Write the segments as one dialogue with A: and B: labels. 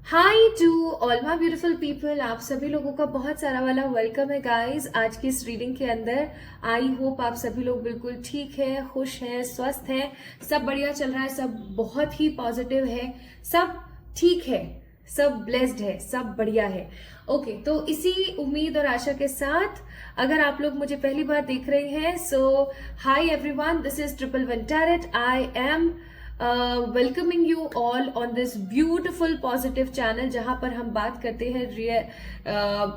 A: Hi to all my beautiful people. आप सभी लोगों का बहुत सारा वाला वेलकम है गाइस आज की इस रीडिंग के अंदर। आई होप आप सभी लोग बिल्कुल ठीक है, खुश हैं, स्वस्थ हैं, सब बढ़िया चल रहा है, सब बहुत ही पॉजिटिव है, सब ठीक है, सब ब्लेस्ड है, सब बढ़िया है। ओके, तो इसी उम्मीद और आशा के साथ अगर आप लोग मुझे पहली बार देख रहे हैं, so hi everyone, this is triple one tarot. I am welcoming you all on this beautiful positive channel जहां पर हम बात करते हैं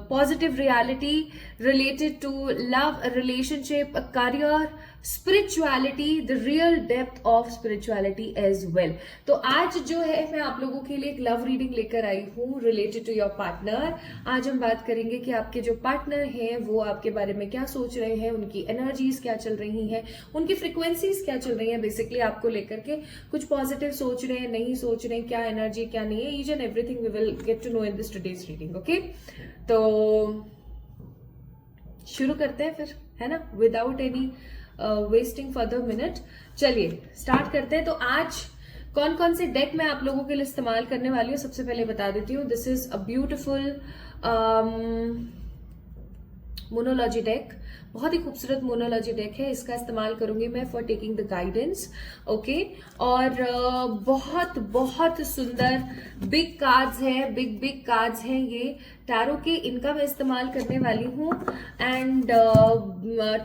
A: positive reality related to love, relationship, career, spirituality, the real depth of spirituality as well. तो आज जो है मैं आप लोगों के लिए एक लव रीडिंग लेकर आई हूँ रिलेटेड टू योर पार्टनर। आज हम बात करेंगे कि आपके जो पार्टनर हैं वो आपके बारे में क्या सोच रहे हैं, उनकी एनर्जीज क्या चल रही हैं, उनकी फ्रिक्वेंसीज क्या चल रही हैं, बेसिकली आपको लेकर के कुछ पॉजिटिव सोच रहे हैं, नहीं सोच रहे हैं, क्या एनर्जी क्या नहीं है, each and everything we will get to know in this today's reading. Okay, तो शुरू करते हैं फिर, है ना, without any wasting further minute. चलिए स्टार्ट करते हैं। तो आज कौन कौन से डेक मैं आप लोगों के लिए इस्तेमाल करने वाली हूँ सबसे पहले बता देती हूँ। This is a beautiful monology deck, बहुत ही खूबसूरत मोनोलॉजी डेक है। इसका इस्तेमाल करूंगी मैं for taking the guidance. Okay, और बहुत बहुत सुंदर बिग कार्ड्स हैं, बिग बिग कार्ड्स हैं ये टैरो के, इनका मैं इस्तेमाल करने वाली हूँ। And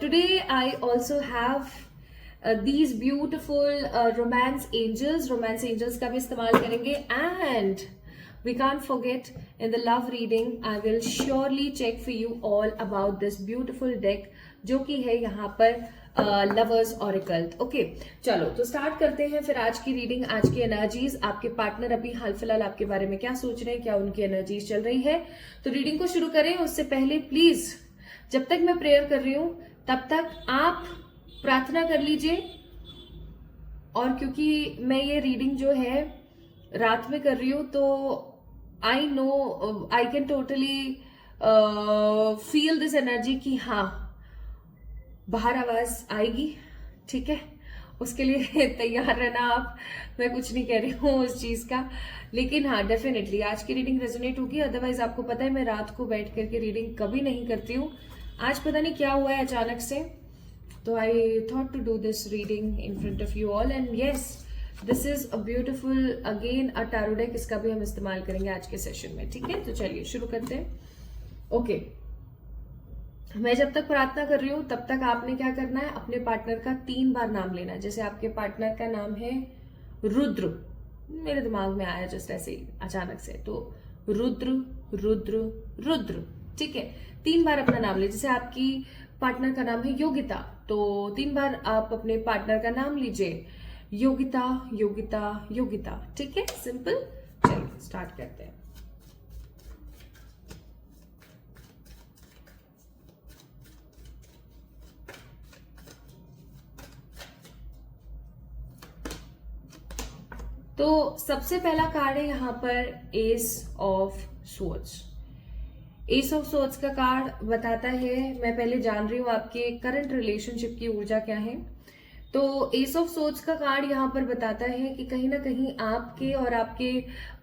A: today I also have these beautiful romance angels का भी इस्तेमाल करेंगे। And we can't forget, in the love reading I will surely check for you all about this beautiful deck जो कि है यहाँ पर लवर्स ऑरेकल। ओके, चलो तो स्टार्ट करते हैं फिर आज की रीडिंग, आज की एनर्जीज। आपके पार्टनर अभी हाल फिलहाल आपके बारे में क्या सोच रहे हैं, क्या उनकी एनर्जीज चल रही है। तो रीडिंग को शुरू करें उससे पहले प्लीज, जब तक मैं प्रेयर कर रही हूं तब तक आप प्रार्थना कर लीजिए। और क्योंकि मैं ये रीडिंग जो है रात में कर रही हूं तो I know I can totally feel this energy कि हाँ बाहर आवाज आएगी, ठीक है, उसके लिए तैयार रहना आप। मैं कुछ नहीं कह रही हूँ उस चीज का, लेकिन हाँ डेफिनेटली आज की रीडिंग रेजोनेट होगी। अदरवाइज आपको पता है मैं रात को बैठ करके रीडिंग कभी नहीं करती हूँ। आज पता नहीं क्या हुआ है अचानक से, तो I thought to do this reading in front of you all. And yes, this is a beautiful again a tarot deck, इसका भी हम इस्तेमाल करेंगे आज के सेशन में, ठीक है। तो चलिए शुरू करते हैं। ओके, मैं जब तक प्रार्थना कर रही हूं तब तक आपने क्या करना है, अपने पार्टनर का 3 बार नाम लेना है। जैसे आपके पार्टनर का नाम है रुद्र, मेरे दिमाग में आया जस्ट ऐसे ही अचानक से, तो रुद्र रुद्र रुद्र, ठीक है। 3 बार अपना नाम ले। जैसे आपकी पार्टनर का नाम है योगिता, तो 3 बार आप अपने पार्टनर का नाम लीजिए, योगिता योगिता योगिता, ठीक है, सिंपल। चलिए स्टार्ट करते हैं। तो सबसे पहला कार्ड है यहाँ पर S of swords. S of swords का कार्ड बताता है, मैं पहले जान रही हूं आपके करंट रिलेशनशिप की ऊर्जा क्या है। तो एस ऑफ सोर्ड्स का कार्ड यहाँ पर बताता है कि कहीं ना कहीं आपके और आपके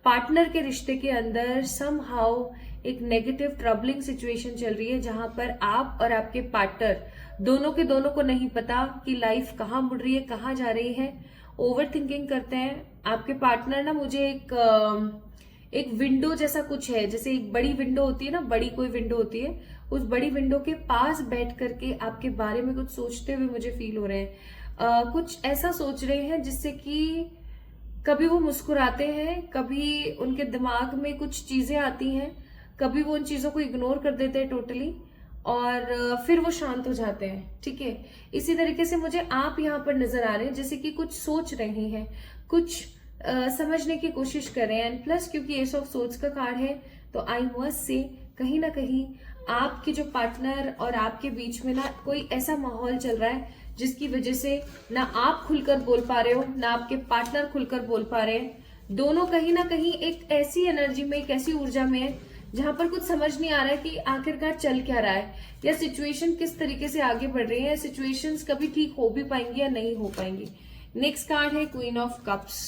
A: पार्टनर के रिश्ते के अंदर समहाउ एक नेगेटिव ट्रबलिंग सिचुएशन चल रही है, जहां पर आप और आपके पार्टनर दोनों के दोनों को नहीं पता कि लाइफ कहाँ मुड़ रही है, कहाँ जा रही है। ओवर थिंकिंग करते हैं आपके पार्टनर ना। मुझे एक विंडो जैसा कुछ है, जैसे एक बड़ी विंडो होती है ना, बड़ी कोई विंडो होती है, उस बड़ी विंडो के पास बैठ करके आपके बारे में कुछ सोचते हुए मुझे फील हो रहे हैं। कुछ ऐसा सोच रहे हैं जिससे कि कभी वो मुस्कुराते हैं, कभी उनके दिमाग में कुछ चीजें आती हैं, कभी वो उन चीजों को इग्नोर कर देते हैं टोटली, और फिर वो शांत हो जाते हैं, ठीक है। इसी तरीके से मुझे आप यहाँ पर नजर आ रहे हैं जैसे कि कुछ सोच रहे हैं, कुछ समझने की कोशिश कर रहे हैं। एंड प्लस क्योंकि एस ऑफ सोर्ड्स का कार्ड है तो आई मस्ट से कहीं ना कहीं आपके जो पार्टनर और आपके बीच में ना कोई ऐसा माहौल चल रहा है जिसकी वजह से ना आप खुलकर बोल पा रहे हो, ना आपके पार्टनर खुलकर बोल पा रहे हैं। दोनों कहीं ना कहीं एक ऐसी एनर्जी में, एक ऐसी ऊर्जा में है जहां पर कुछ समझ नहीं आ रहा है कि आखिरकार चल क्या रहा है, या सिचुएशन किस तरीके से आगे बढ़ रही है, सिचुएशंस कभी ठीक हो भी पाएंगी या नहीं हो पाएंगी। नेक्स्ट कार्ड है क्वीन ऑफ कप्स।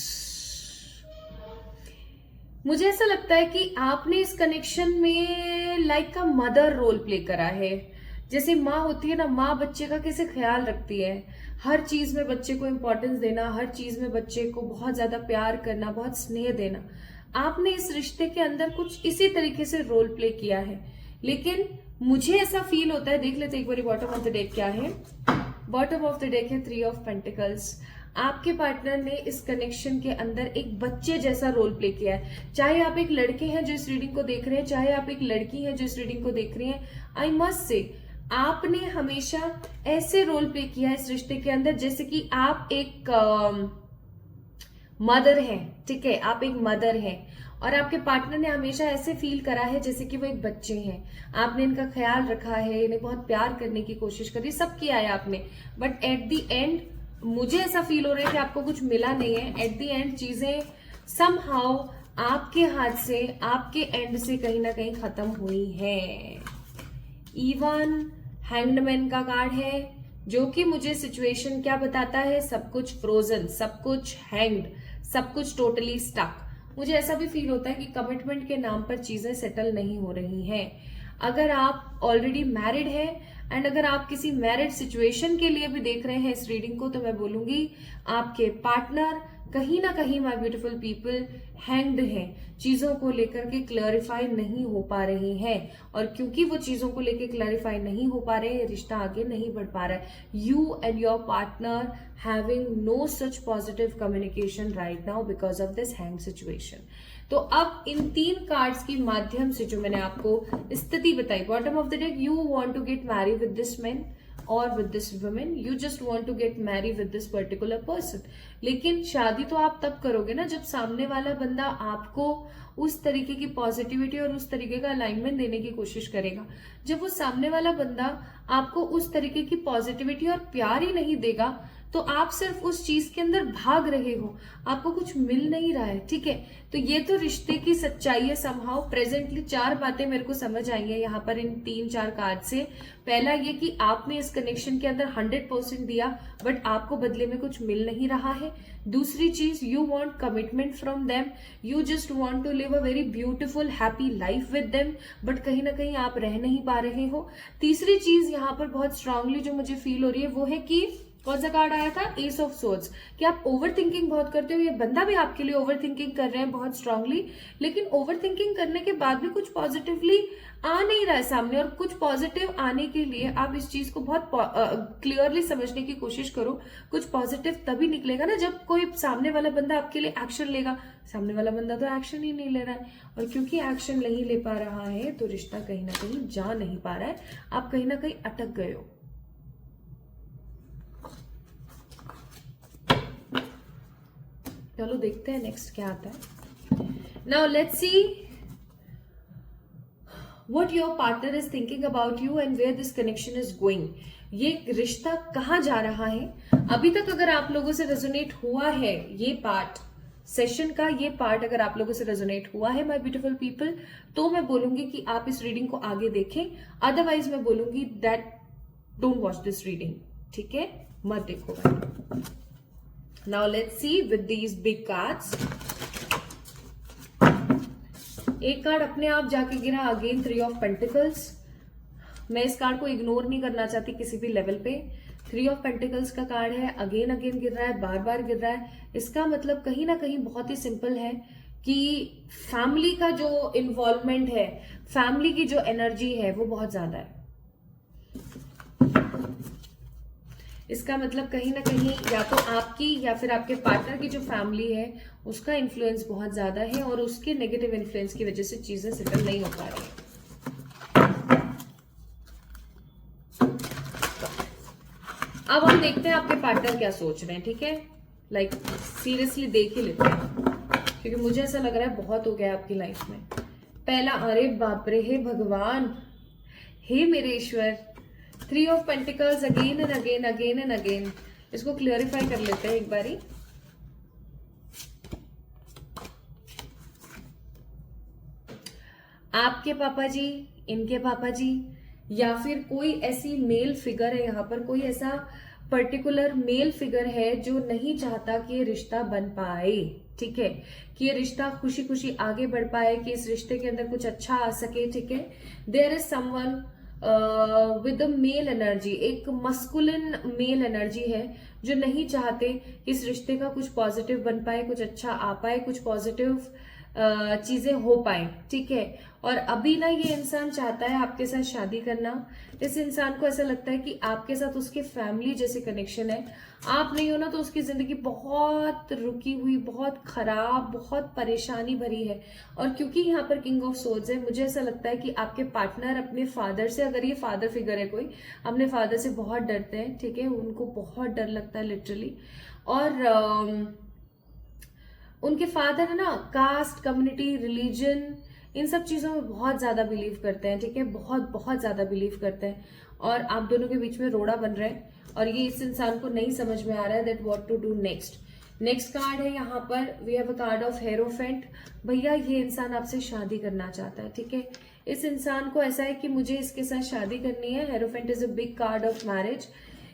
A: मुझे ऐसा लगता है कि आपने इस कनेक्शन में लाइक का मदर रोल प्ले करा है। जैसे माँ होती है ना, माँ बच्चे का कैसे ख्याल रखती है, हर चीज में बच्चे को इम्पोर्टेंस देना, हर चीज में बच्चे को बहुत ज्यादा प्यार करना, बहुत स्नेह देना। आपने इस रिश्ते के अंदर कुछ इसी तरीके से रोल प्ले किया है। लेकिन मुझे ऐसा फील होता है, देख लेते एक बार बॉटम ऑफ द डेक क्या है। बॉटम ऑफ द डेक है 3 ऑफ पेंटिकल्स। आपके पार्टनर ने इस कनेक्शन के अंदर एक बच्चे जैसा रोल प्ले किया है। चाहे आप एक लड़के हैं जो इस रीडिंग को देख रहे हैं, चाहे आप एक लड़की हैं जो इस रीडिंग को देख रही हैं, आई मस्ट से आपने हमेशा ऐसे रोल प्ले किया है इस रिश्ते के अंदर जैसे कि आप एक मदर हैं। ठीक है, आप एक मदर हैं और आपके पार्टनर ने हमेशा ऐसे फील करा है जैसे कि वो एक बच्चे हैं। आपने इनका ख्याल रखा है, इन्हें बहुत प्यार करने की कोशिश करी, सब किया है आपने। बट एट द एंड मुझे ऐसा फील हो रहा है कि आपको कुछ मिला नहीं है। एट द एंड चीजें समहाउ आपके हाथ से, आपके एंड से कहीं ना कहीं खत्म हुई है। इवन हैंग्डमैन का कार्ड है जो कि मुझे सिचुएशन क्या बताता है, सब कुछ फ्रोजन, सब कुछ हैंग्ड, सब कुछ टोटली स्टक। मुझे ऐसा भी फील होता है कि कमिटमेंट के नाम पर चीजें सेटल नहीं हो रही हैं। अगर आप ऑलरेडी मैरिड हैं एंड अगर आप किसी मैरिड सिचुएशन के लिए भी देख रहे हैं इस रीडिंग को, तो मैं बोलूंगी आपके पार्टनर कहीं ना कहीं, माय ब्यूटीफुल पीपल, हैंग्ड हैं, चीजों को लेकर के क्लैरिफाई नहीं हो पा रहे हैं। और क्योंकि वो चीजों को लेकर क्लैरिफाई नहीं हो पा रहे हैं, रिश्ता आगे नहीं बढ़ पा रहा है। You and your partner having no such positive communication right now because of this hang situation. तो अब इन 3 कार्ड्स के माध्यम से जो मैंने आपको स्थिति बताई, bottom of the deck, you want to get marry with this man और with this women, you just want to get marry with this particular person. लेकिन शादी तो आप तब करोगे ना जब सामने वाला बंदा आपको उस तरीके की पॉजिटिविटी और उस तरीके का अलाइनमेंट देने की कोशिश करेगा। जब वो सामने वाला बंदा आपको उस तरीके की पॉजिटिविटी और प्यार ही नहीं देगा, तो आप सिर्फ उस चीज के अंदर भाग रहे हो, आपको कुछ मिल नहीं रहा है। ठीक है, तो ये तो रिश्ते की सच्चाई है। समहाउ प्रेजेंटली 4 बातें मेरे को समझ आई है यहाँ पर इन 3-4 कार्ड से। पहला ये कि आपने इस कनेक्शन के अंदर 100% दिया बट आपको बदले में कुछ मिल नहीं रहा है। दूसरी चीज, you want commitment from them, you just want to live a very beautiful happy life with them, but कहीं ना कहीं आप रह नहीं पा रहे हो। तीसरी चीज यहाँ पर बहुत स्ट्रांगली जो मुझे फील हो रही है वो है कि कौन सा कार्ड आया था, एस ऑफ सोर्ड्स, कि आप ओवर थिंकिंग बहुत करते हो। ये बंदा भी आपके लिए ओवर थिंकिंग कर रहे हैं बहुत स्ट्रांगली, लेकिन ओवर थिंकिंग करने के बाद भी कुछ पॉजिटिवली आ नहीं रहा है सामने। और कुछ पॉजिटिव आने के लिए आप इस चीज को बहुत क्लियरली समझने की कोशिश करो। कुछ पॉजिटिव तभी निकलेगा ना जब कोई सामने वाला बंदा आपके लिए एक्शन लेगा। सामने वाला बंदा तो एक्शन ही नहीं ले रहा है, और क्योंकि एक्शन नहीं ले पा रहा है तो रिश्ता कहीं ना कहीं जा नहीं पा रहा है, आप कहीं ना कहीं अटक गए हो। चलो देखते हैं नेक्स्ट क्या आता है। Now let's see what your partner is thinking about you and where this connection is going. ये रिश्ता कहाँ जा रहा है। अभी तक अगर आप लोगों से रेजोनेट हुआ है ये पार्ट, सेशन का ये पार्ट अगर आप लोगों से रेजोनेट हुआ है माय ब्यूटीफुल पीपल, तो मैं बोलूंगी कि आप इस रीडिंग को आगे देखें। अदरवाइज मैं बोलूंगी that don't watch this reading. ठीक है, मत देखो भाई। Now let's see with these big cards. एक कार्ड अपने आप जाके गिरा, अगेन 3 ऑफ पेंटिकल्स। मैं इस कार्ड को इग्नोर नहीं करना चाहती किसी भी लेवल पे। 3 ऑफ पेंटिकल्स का कार्ड है, अगेन अगेन गिर रहा है, बार बार गिर रहा है। इसका मतलब कहीं ना कहीं बहुत ही सिंपल है कि फैमिली का जो इन्वॉल्वमेंट है, फैमिली की जो एनर्जी है वो बहुत ज्यादा है। इसका मतलब कहीं ना कहीं या तो आपकी या फिर आपके पार्टनर की जो फैमिली है उसका इन्फ्लुएंस बहुत ज्यादा है, और उसके नेगेटिव इन्फ्लुएंस की वजह से चीजें सेटल नहीं हो पा रही है। अब हम देखते हैं आपके पार्टनर क्या सोच रहे हैं। ठीक है, लाइक सीरियसली देख ही लेते हैं, क्योंकि मुझे ऐसा लग रहा है बहुत हो गया आपकी लाइफ में। पहला, अरे बाप रे, हे भगवान, हे मेरे ईश्वर, 3 of pentacles again and again, again and again. इसको क्लियरिफाई कर लेते हैं एक बारी। आपके पापा जी, इनके पापा जी, या फिर कोई ऐसी मेल फिगर है यहाँ पर, कोई ऐसा पर्टिकुलर मेल फिगर है जो नहीं चाहता कि ये रिश्ता बन पाए। ठीक है, कि ये रिश्ता खुशी खुशी आगे बढ़ पाए, कि इस रिश्ते के अंदर कुछ अच्छा आ सके, ठीक है। There is someone with the male energy, एक मस्कुलिन मेल एनर्जी है जो नहीं चाहते कि इस रिश्ते का कुछ पॉजिटिव बन पाए, कुछ अच्छा आ पाए, कुछ पॉजिटिव चीजें हो पाए, ठीक है। और अभी ना ये इंसान चाहता है आपके साथ शादी करना। इस इंसान को ऐसा लगता है कि आपके साथ उसके फैमिली जैसे कनेक्शन है, आप नहीं हो ना तो उसकी जिंदगी बहुत रुकी हुई, बहुत खराब, बहुत परेशानी भरी है। और क्योंकि यहाँ पर किंग ऑफ सोर्ड्स है, मुझे ऐसा लगता है कि आपके पार्टनर अपने फादर से, अगर ये फादर फिगर है कोई, अपने फादर से बहुत डरते हैं, ठीक है, उनको बहुत डर लगता है लिटरली। और उनके फादर है ना कास्ट, कम्युनिटी, रिलीजन, इन सब चीजों में बहुत ज्यादा बिलीव करते हैं, ठीक है, बहुत बहुत ज्यादा बिलीव करते हैं। और आप दोनों के बीच में रोड़ा बन रहा है और ये इस इंसान को नहीं समझ में आ रहा है that what to do next. Next card है यहाँ पर, we have a card of hierophant. भैया ये इंसान आपसे शादी करना चाहता है, ठीक है। इस इंसान को ऐसा है कि मुझे इसके साथ शादी करनी है। Hierophant is a big card of marriage.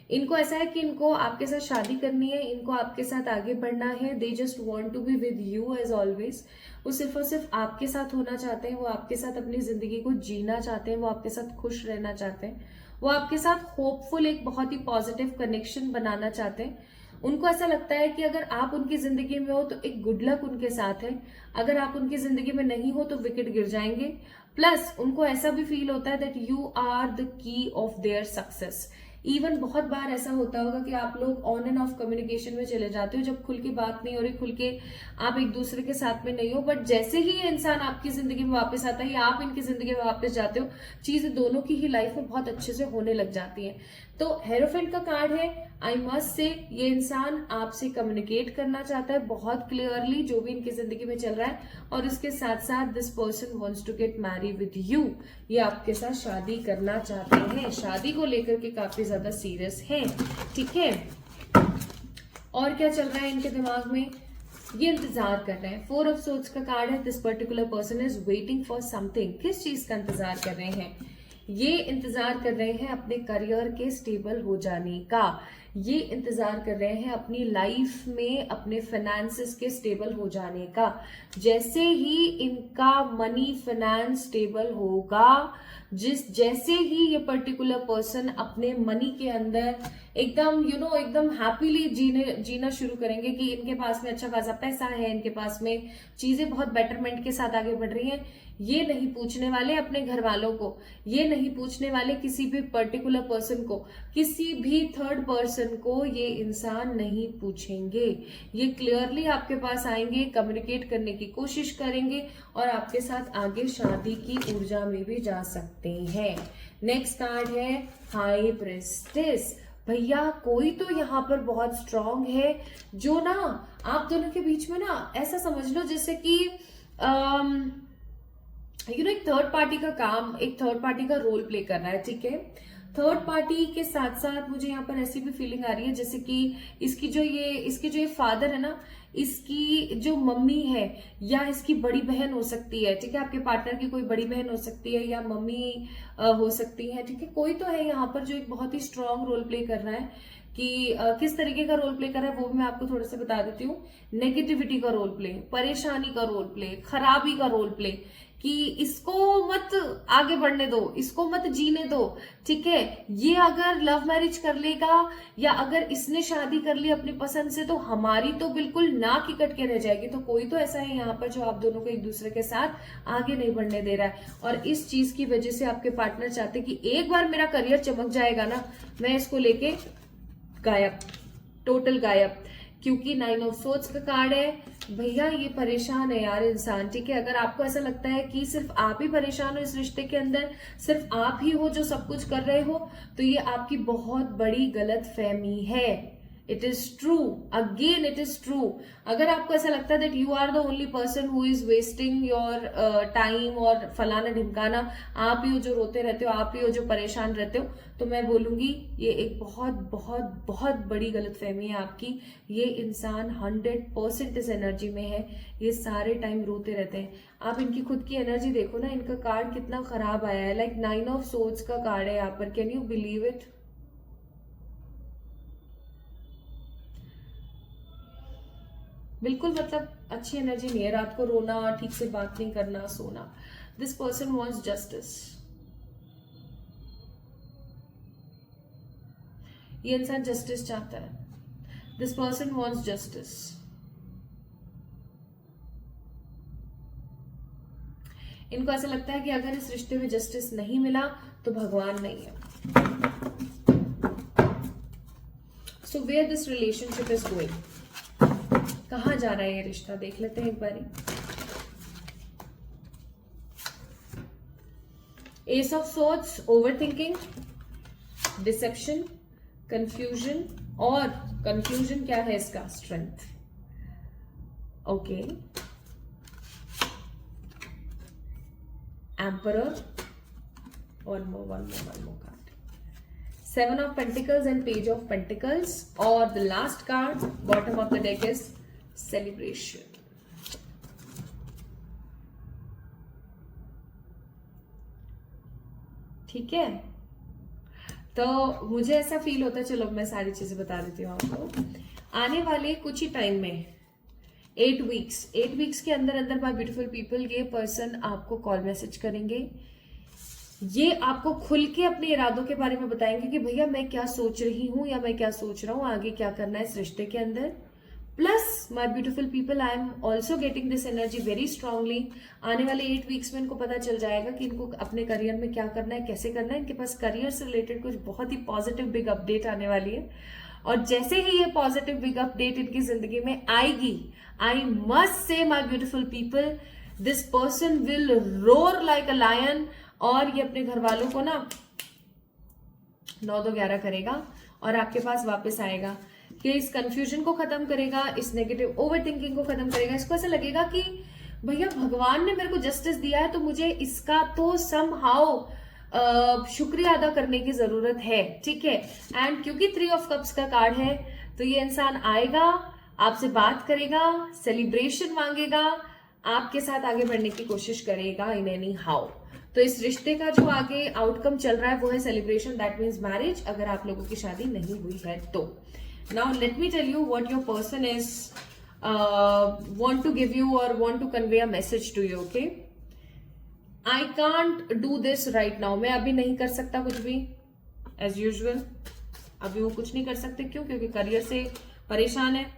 A: इनको ऐसा है कि इनको आपके साथ शादी करनी है, इनको आपके साथ आगे बढ़ना है। They just want to be with you as always. वो सिर्फ और सिर्फ आपके साथ होना चाहते हैं, वो आपके साथ अपनी जिंदगी को जीना चाहते हैं, वो आपके साथ खुश रहना चाहते हैं, वो आपके साथ होपफुल एक बहुत ही पॉजिटिव कनेक्शन बनाना चाहते हैं। उनको ऐसा लगता है कि अगर आप उनकी जिंदगी में हो तो एक गुड लक उनके साथ है, अगर आप उनकी जिंदगी में नहीं हो तो विकेट गिर जाएंगे। प्लस उनको ऐसा भी फील होता है that you are the key of their success. Even बहुत बार ऐसा होता होगा कि आप लोग ऑन एंड ऑफ कम्युनिकेशन में चले जाते हो, जब खुल के बात नहीं हो रही, खुल के आप एक दूसरे के साथ में नहीं हो, बट जैसे ही ये इंसान आपकी जिंदगी में वापस आता है या आप इनकी जिंदगी में वापस जाते हो, चीजें दोनों की ही लाइफ में बहुत अच्छे से होने लग जाती हैं। तो हेरोफेंट का कार्ड है, आई मस्ट से ये इंसान आपसे कम्युनिकेट करना चाहता है बहुत क्लियरली, जो भी इनकी जिंदगी में चल रहा है। और उसके साथ साथ this person wants to get marry with you, ये आपके साथ शादी करना चाहते हैं, शादी को लेकर के काफी ज्यादा सीरियस हैं, ठीक है। और क्या चल रहा है इनके दिमाग में, ये इंतजार कर रहे हैं। 4 ऑफ सोर्ड्स का कार्ड है। This particular person is waiting for something. किस चीज का इंतजार कर रहे हैं? ये इंतजार कर रहे हैं अपने करियर के स्टेबल हो जाने का, ये इंतजार कर रहे हैं अपनी लाइफ में अपने फाइनेंसेस के स्टेबल हो जाने का। जैसे ही इनका मनी फाइनेंस स्टेबल होगा, जैसे ही ये पर्टिकुलर पर्सन अपने मनी के अंदर एकदम एकदम हैप्पीली जीना शुरू करेंगे कि इनके पास में अच्छा खासा पैसा है, इनके पास में चीजें बहुत बेटरमेंट के साथ आगे बढ़ रही हैं, ये नहीं पूछने वाले अपने घर वालों को, ये नहीं पूछने वाले किसी भी पर्टिकुलर पर्सन को, किसी भी थर्ड पर्सन को ये इंसान नहीं पूछेंगे। ये क्लियरली आपके पास आएंगे, कम्युनिकेट करने की कोशिश करेंगे और आपके साथ आगे शादी की ऊर्जा में भी जा सकते हैं। नेक्स्ट कार्ड है हाई प्रेस्टेस। भैया कोई तो यहाँ पर बहुत स्ट्रांग है, जो ना आप दोनों के बीच में ना ऐसा समझ लो जैसे कि एक थर्ड पार्टी का काम, एक थर्ड पार्टी का रोल प्ले कर रहा है, ठीक है। थर्ड पार्टी के साथ साथ मुझे यहाँ पर ऐसी भी फीलिंग आ रही है जैसे कि इसके जो ये फादर है ना, इसकी जो मम्मी है या इसकी बड़ी बहन हो सकती है, ठीक है, आपके पार्टनर की कोई बड़ी बहन हो सकती है या मम्मी हो सकती है, ठीक है। कोई तो है यहाँ पर जो एक बहुत ही स्ट्रांग रोल प्ले कर रहा है। कि किस तरीके का रोल प्ले कर रहा है वो भी मैं आपको थोड़ा सा बता देती हूँ। नेगेटिविटी का रोल प्ले, परेशानी का रोल प्ले, खराबी का रोल प्ले, कि इसको मत आगे बढ़ने दो, इसको मत जीने दो, ठीक है। ये अगर लव मैरिज कर लेगा या अगर इसने शादी कर ली अपनी पसंद से तो हमारी तो बिल्कुल नाक ही कट के रह जाएगी। तो कोई तो ऐसा है यहाँ पर जो आप दोनों को एक दूसरे के साथ आगे नहीं बढ़ने दे रहा है। और इस चीज की वजह से आपके पार्टनर चाहते कि एक बार मेरा करियर चमक जाएगा ना, मैं इसको लेके गायब, टोटल गायब। क्योंकि 9 ऑफ सोर्ड्स का कार्ड है। भैया ये परेशान है यार इंसान, ठीक है। अगर आपको ऐसा लगता है कि सिर्फ आप ही परेशान हो इस रिश्ते के अंदर, सिर्फ आप ही हो जो सब कुछ कर रहे हो, तो ये आपकी बहुत बड़ी गलत फहमी है। It is true, again it is true. अगर आपको ऐसा लगता है that you are the only person who is wasting your time और फलाना ढिमकाना, आप ही हो जो रोते रहते हो, आप ही हो जो परेशान रहते हो, तो मैं बोलूंगी ये एक बहुत बहुत बहुत बड़ी गलतफहमी है आपकी। ये इंसान 100% इस एनर्जी में है, ये सारे टाइम रोते रहते हैं। आप इनकी खुद की एनर्जी देखो ना, इनका कार्ड कितना खराब आया है, लाइक 9 ऑफ सोर्ड्स का कार्ड है यहाँ पर। Can you believe it? बिल्कुल मतलब अच्छी एनर्जी नहीं है, रात को रोना, ठीक से बात नहीं करना, सोना। This person wants justice. ये इंसान जस्टिस चाहता है। This person wants justice. इनको ऐसा लगता है कि अगर इस रिश्ते में जस्टिस नहीं मिला तो भगवान नहीं है। So where this relationship is going, कहां जा रहा है ये रिश्ता, देख लेते हैं एक बारी। Ace of swords, overthinking, deception, confusion, और कंफ्यूजन क्या है इसका, strength. Okay, emperor, one more card. Seven of Pentacles and Page of Pentacles, or the last card, bottom of the deck is Celebration. ठीक है, तो मुझे ऐसा फील होता है, चलो मैं सारी चीजें बता देती हूँ आपको। आने वाले कुछ ही टाइम में 8 वीक्स के अंदर अंदर माय ब्यूटीफुल पीपल, ये पर्सन आपको कॉल मैसेज करेंगे। ये आपको खुल के अपने इरादों के बारे में बताएंगे कि भैया मैं क्या सोच रही हूं या मैं क्या सोच रहा हूं, आगे क्या करना है इस रिश्ते के अंदर। Plus my beautiful people, I am also getting this energy very strongly. आने वाले 8 वीक्स में इनको पता चल जाएगा कि इनको अपने करियर में क्या करना है, कैसे करना है। इनके पास करियर से रिलेटेड कुछ बहुत ही पॉजिटिव बिग अपडेट आने वाली है, और जैसे ही ये पॉजिटिव बिग अपडेट इनकी जिंदगी में आएगी, I must say my beautiful people, this person will roar like a lion, और ये अपने घर वालों को ना 9-2-11 करेगा और आपके पास वापस आएगा, कि इस कंफ्यूजन को खत्म करेगा, इस नेगेटिव ओवर थिंकिंग को खत्म करेगा। इसको ऐसा लगेगा कि भैया भगवान ने मेरे को जस्टिस दिया है, तो मुझे इसका तो समहाउ शुक्रिया अदा करने की जरूरत है। ठीक है, एंड क्योंकि 3 ऑफ कप्स का कार्ड है, तो ये इंसान आएगा, आपसे बात करेगा, सेलिब्रेशन मांगेगा, आपके साथ आगे बढ़ने की कोशिश करेगा इन एनी हाउ। तो इस रिश्ते का जो आगे आउटकम चल रहा है वो है सेलिब्रेशन, दैट मीन्स मैरिज, अगर आप लोगों की शादी नहीं हुई है तो। Now let me tell you what your person is want to give you और want to convey a message to you. Okay, I can't do this right now, मैं अभी नहीं कर सकता कुछ भी, एज यूजुअल अभी वो कुछ नहीं कर सकते। क्यों? क्योंकि करियर से परेशान है।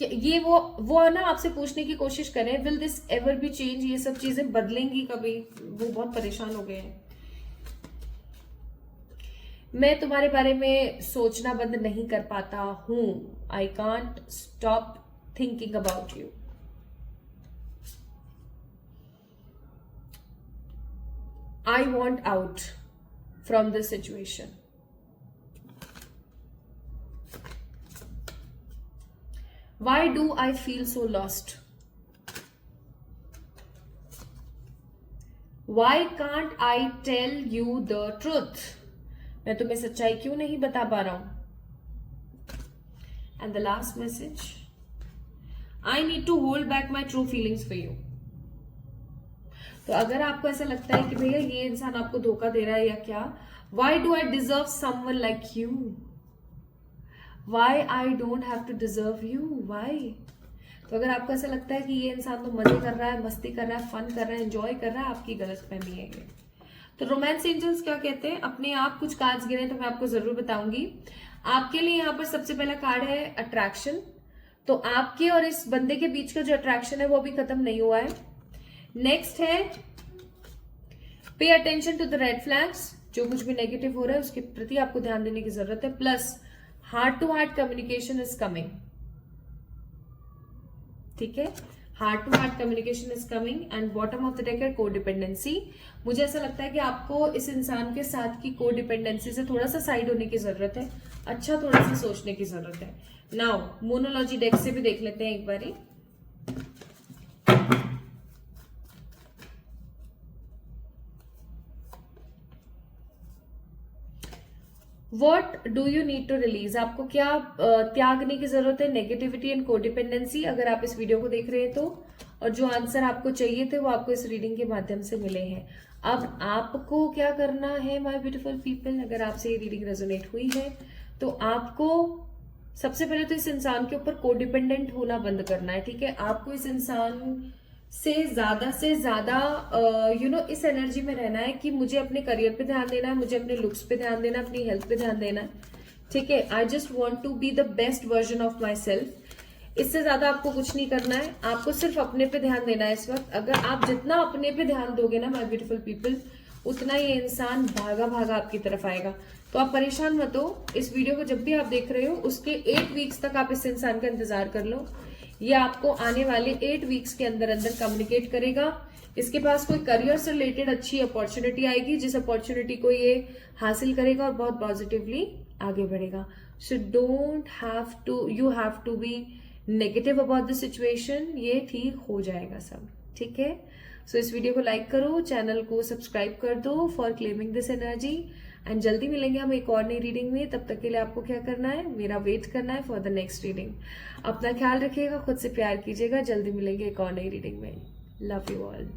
A: ये वो ना आपसे पूछने की कोशिश करें, will this ever be change, ये सब चीजें बदलेंगी कभी, वो बहुत परेशान हो गए हैं। मैं तुम्हारे बारे में सोचना बंद नहीं कर पाता हूं, I can't stop thinking about you. I want out from this situation. Why do I feel so lost? Why can't I tell you the truth? मैं तुम्हें सच्चाई क्यों नहीं बता पा रहा हूं? And the last message, I need to hold back my true feelings for you. तो अगर आपको ऐसा लगता है कि भैया ये इंसान आपको धोखा दे रहा है या क्या, why do I deserve someone like you? Why I don't have to deserve you? Why? तो अगर आपको ऐसा लगता है कि ये इंसान तो मजे कर रहा है, मस्ती कर रहा है, फन कर रहा है, एंजॉय कर रहा है, आपकी गलतफहमी है ये। तो रोमांस एंजल्स क्या कहते हैं, अपने आप कुछ कार्ड्स गिरे तो मैं आपको जरूर बताऊंगी। आपके लिए यहाँ पर सबसे पहला कार्ड है अट्रैक्शन। तो आपके और इस बंदे के बीच का जो अट्रैक्शन है वो अभी खत्म नहीं हुआ है। नेक्स्ट है pay attention to the red flags, जो कुछ भी नेगेटिव हो रहा है उसके प्रति आपको ध्यान देने की जरूरत है। Plus heart to heart communication is coming. ठीक है, heart to heart communication is coming. And bottom of the deck है कोडिपेंडेंसी। मुझे ऐसा लगता है कि आपको इस इंसान के साथ की कोडिपेंडेंसी से थोड़ा सा साइड होने की जरूरत है, अच्छा थोड़ा सा सोचने की जरूरत है। नाउ मोनोलॉजी डेक से भी देख लेते हैं एक बारी। What do you need to release, आपको क्या त्यागने की जरूरत है, नेगेटिविटी एंड कोडिपेंडेंसी, अगर आप इस वीडियो को देख रहे हैं तो। और जो आंसर आपको चाहिए थे वो आपको इस रीडिंग के माध्यम से मिले हैं। अब आपको क्या करना है माय ब्यूटीफुल पीपल, अगर आपसे ये रीडिंग रेजोनेट हुई है तो आपको सबसे पहले तो इस इंसान के ऊपर कोडिपेंडेंट होना बंद करना है, ठीक है। आपको इस इंसान से ज्यादा इस एनर्जी में रहना है कि मुझे अपने करियर पे ध्यान देना है, मुझे अपने लुक्स पे ध्यान देना है, अपनी हेल्थ पे ध्यान देना है, ठीक है। I just want to be the best version of myself. इससे ज्यादा आपको कुछ नहीं करना है, आपको सिर्फ अपने पे ध्यान देना है इस वक्त। अगर आप जितना अपने पे ध्यान दोगे ना माय ब्यूटीफुल पीपल, उतना ये इंसान भागा भागा आपकी तरफ आएगा। तो आप परेशान मत हो। इस वीडियो को जब भी आप देख रहे हो उसके 8 वीक्स तक आप इस इंसान का इंतजार कर लो। ये आपको आने वाले 8 वीक्स के अंदर अंदर कम्युनिकेट करेगा। इसके पास कोई करियर से रिलेटेड अच्छी अपॉर्चुनिटी आएगी, जिस अपॉर्चुनिटी को ये हासिल करेगा और बहुत पॉजिटिवली आगे बढ़ेगा। So don't have to, you have to be negative about the situation. ये ठीक हो जाएगा सब, ठीक है। सो इस वीडियो को लाइक करो, चैनल को सब्सक्राइब कर दो for claiming this energy. And जल्दी मिलेंगे हम एक और नई रीडिंग में। तब तक के लिए आपको क्या करना है, मेरा वेट करना है फॉर द नेक्स्ट रीडिंग। अपना ख्याल रखिएगा, खुद से प्यार कीजिएगा। जल्दी मिलेंगे एक और नई रीडिंग में। Love you all.